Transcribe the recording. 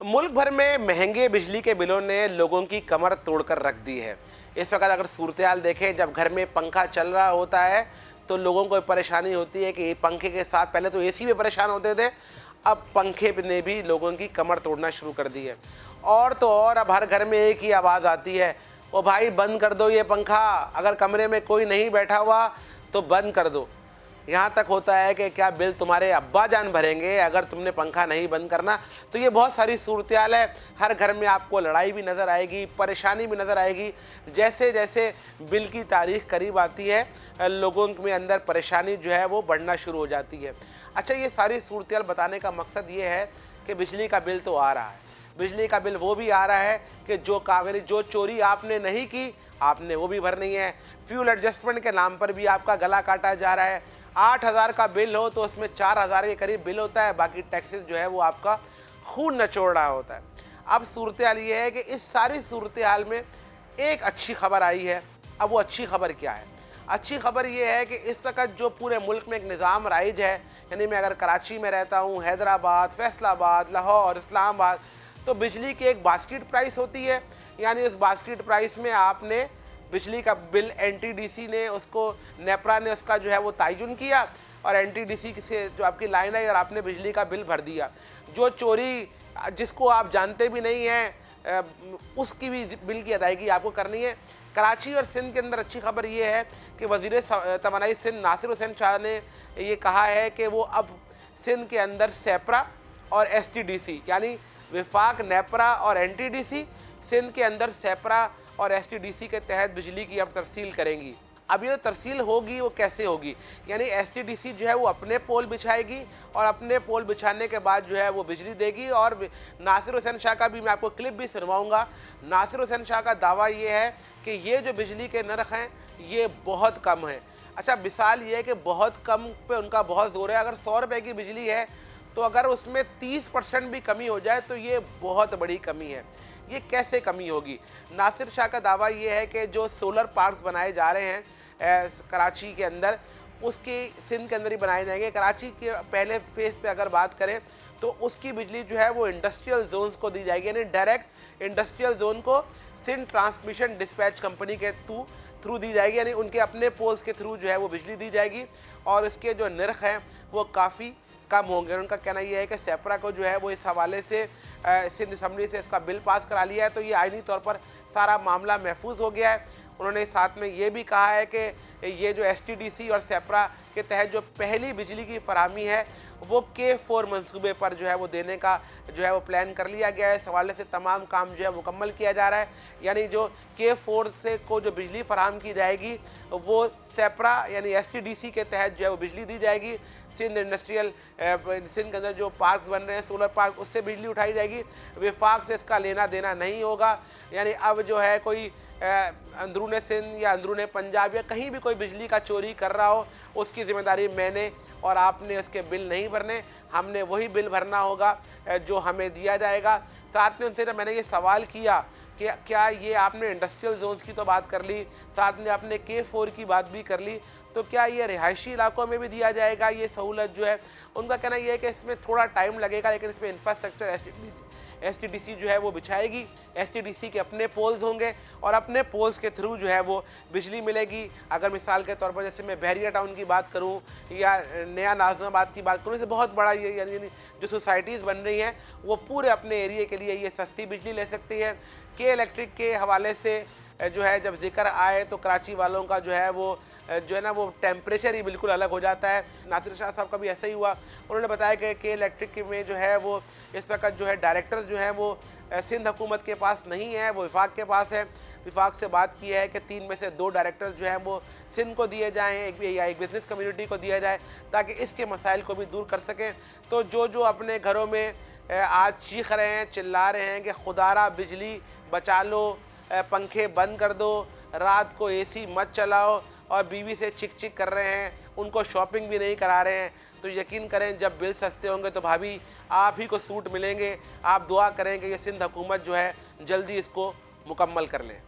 मुल्क भर में महंगे बिजली के बिलों ने लोगों की कमर तोड़कर रख दी है। इस वक्त अगर सूरत-ए-हाल देखें, जब घर में पंखा चल रहा होता है तो लोगों को परेशानी होती है कि पंखे के साथ पहले तो एसी में परेशान होते थे, अब पंखे ने भी लोगों की कमर तोड़ना शुरू कर दी है। और तो और अब हर घर में एक ही आवाज़ आती है, ओ भाई बंद कर दो ये पंखा, अगर कमरे में कोई नहीं बैठा हुआ तो बंद कर दो। यहाँ तक होता है कि क्या बिल तुम्हारे अब्बा जान भरेंगे अगर तुमने पंखा नहीं बंद करना। तो ये बहुत सारी सूरत-ए-हाल है। हर घर में आपको लड़ाई भी नज़र आएगी, परेशानी भी नज़र आएगी। जैसे जैसे बिल की तारीख करीब आती है, लोगों में अंदर परेशानी जो है वो बढ़ना शुरू हो जाती है। अच्छा, ये सारी सूरत-ए-हाल बताने का मकसद ये है कि बिजली का बिल तो आ रहा है। बिजली का बिल वो भी आ रहा है कि जो चोरी आपने नहीं की, आपने वो भी भरनी है। फ्यूल एडजस्टमेंट के नाम पर भी आपका गला काटा जा रहा है। 8,000 का बिल हो तो उसमें 4,000 के करीब बिल होता है, बाकी टैक्सेस जो है वो आपका खून नचोड़ रहा होता है। अब सूरत-ए-हाल ये है कि इस सारी सूरत-ए-हाल में एक अच्छी खबर आई है। अब वो अच्छी खबर क्या है? अच्छी खबर ये है कि इस वक़्त जो पूरे मुल्क में एक निज़ाम राइज है, यानी मैं अगर कराची में रहता हूँ, हैदराबाद, फैसलाबाद, लाहौर, इस्लामाबाद, तो बिजली की एक बास्केट प्राइस होती है। यानी उस बास्केट प्राइस में आपने बिजली का बिल एनटीडीसी ने उसको, नेपरा ने उसका जो है वो तयन किया और एनटीडीसी से जो आपकी लाइन आई और आपने बिजली का बिल भर दिया। जो चोरी जिसको आप जानते भी नहीं हैं, उसकी भी बिल की अदायगी आपको करनी है। कराची और सिंध के अंदर अच्छी खबर ये है कि वज़ीर तवानाई सिंध नासिर हुसैन शाह ने ये कहा है कि वो अब सिंध के अंदर सेपरा और एसटीडीसी यानी विफाक, नेपरा और एनटीडीसी, सिंध के अंदर सेपरा और एसटीडीसी के तहत बिजली की अब तरसील करेंगी। अब ये तरसील होगी वो कैसे होगी? यानी एसटीडीसी जो है वो अपने पोल बिछाएगी और अपने पोल बिछाने के बाद जो है वो बिजली देगी। और नासिर हुसैन शाह का भी मैं आपको क्लिप भी सुनवाऊंगा। नासिर हुसैन शाह का दावा ये है कि ये जो बिजली के नर्ख हैं ये बहुत कम है। अच्छा, मिसाल ये है कि बहुत कम पे उनका बहुत ज़ोर है। अगर 100 रुपये की बिजली है तो अगर उसमें 30% भी कमी हो जाए तो ये बहुत बड़ी कमी है। ये कैसे कमी होगी? नासिर शाह का दावा ये है कि जो सोलर पार्क्स बनाए जा रहे हैं कराची के अंदर, उसके सिंध के अंदर ही बनाए जाएंगे। कराची के पहले फेज़ पे अगर बात करें तो उसकी बिजली जो है वो इंडस्ट्रियल जोन्स को दी जाएगी, यानी डायरेक्ट इंडस्ट्रियल जोन को सिंध ट्रांसमिशन डिस्पैच कंपनी के थ्रू दी जाएगी, यानी उनके अपने पोल्स के थ्रू जो है वो बिजली दी जाएगी। और इसके जो नर्ख हैं वो काफ़ी कम होंगे। उनका कहना यह है कि सेपरा को जो है वो इस हवाले से सिंध असम्बली से इसका बिल पास करा लिया है, तो ये आइनी तौर पर सारा मामला महफूज हो गया है। उन्होंने साथ में ये भी कहा है कि ये जो एसटीडीसी और सेपरा के तहत जो पहली बिजली की फराहमी है वो K4 मंसूबे पर जो है वो देने का जो है वो प्लान कर लिया गया है। इस हवाले से तमाम काम जो है मुकम्मल किया जा रहा है। यानी जो K4 से को जो बिजली फराहम की जाएगी वो सेपरा यानी एसटीडीसी के तहत जो है वो बिजली दी जाएगी। सिंध इंडस्ट्रियल सिंध के अंदर जो पार्क्स बन रहे हैं सोलर पार्क, उससे बिजली उठाई जाएगी। विफाक से इसका लेना देना नहीं होगा। यानी अब जो है कोई अंदरूने सिंध या अंदरूने पंजाब या कहीं भी कोई बिजली का चोरी कर रहा हो, उसकी ज़िम्मेदारी मैंने और आपने उसके बिल नहीं भरने, हमने वही बिल भरना होगा जो हमें दिया जाएगा। साथ में उनसे जब मैंने ये सवाल किया कि क्या ये आपने इंडस्ट्रियल जोन्स की तो बात कर ली, साथ में आपने K4 की बात भी कर ली, तो क्या ये रिहायशी इलाकों में भी दिया जाएगा ये सहूलत जो है? उनका कहना यह है कि इसमें थोड़ा टाइम लगेगा, लेकिन इसमें इंफ्रास्ट्रक्चर एसटीडीसी जो है वो बिछाएगी। एसटीडीसी के अपने पोल्स होंगे और अपने पोल्स के थ्रू जो है वो बिजली मिलेगी। अगर मिसाल के तौर पर जैसे मैं बहरिया टाउन की बात करूं या नया नाज़िमाबाद की बात करूं, इससे बहुत बड़ा ये यानी जो सोसाइटीज़ बन रही हैं वो पूरे अपने एरिए के लिए ये सस्ती बिजली ले सकती है। के इलेक्ट्रिक के हवाले से जो है जब जिक्र आए तो कराची वालों का जो है वो टेम्परेचर ही बिल्कुल अलग हो जाता है। नासिर शाह साहब का भी ऐसा ही हुआ। उन्होंने बताया कि के इलेक्ट्रिक में जो है वो इस वक्त जो है डायरेक्टर्स जो है वो सिंध हुकूमत के पास नहीं है, वो विफाक के पास है। विफाक से बात की है कि 3 में से 2 डायरेक्टर्स जो हैं वो सिंध को दिए जाएँ, एक बिज़नेस कम्युनिटी को दिया जाए ताकि इसके मसाइल को भी दूर कर सकें। तो जो अपने घरों में आज चीख रहे हैं, चिल्ला रहे हैं कि खुदारा बिजली बचा लो, पंखे बंद कर दो, रात को एसी मत चलाओ, और बीवी से चिक चिक कर रहे हैं, उनको शॉपिंग भी नहीं करा रहे हैं, तो यकीन करें जब बिल सस्ते होंगे तो भाभी आप ही को सूट मिलेंगे। आप दुआ करें कि ये सिंध हुकूमत जो है जल्दी इसको मुकम्मल कर लें।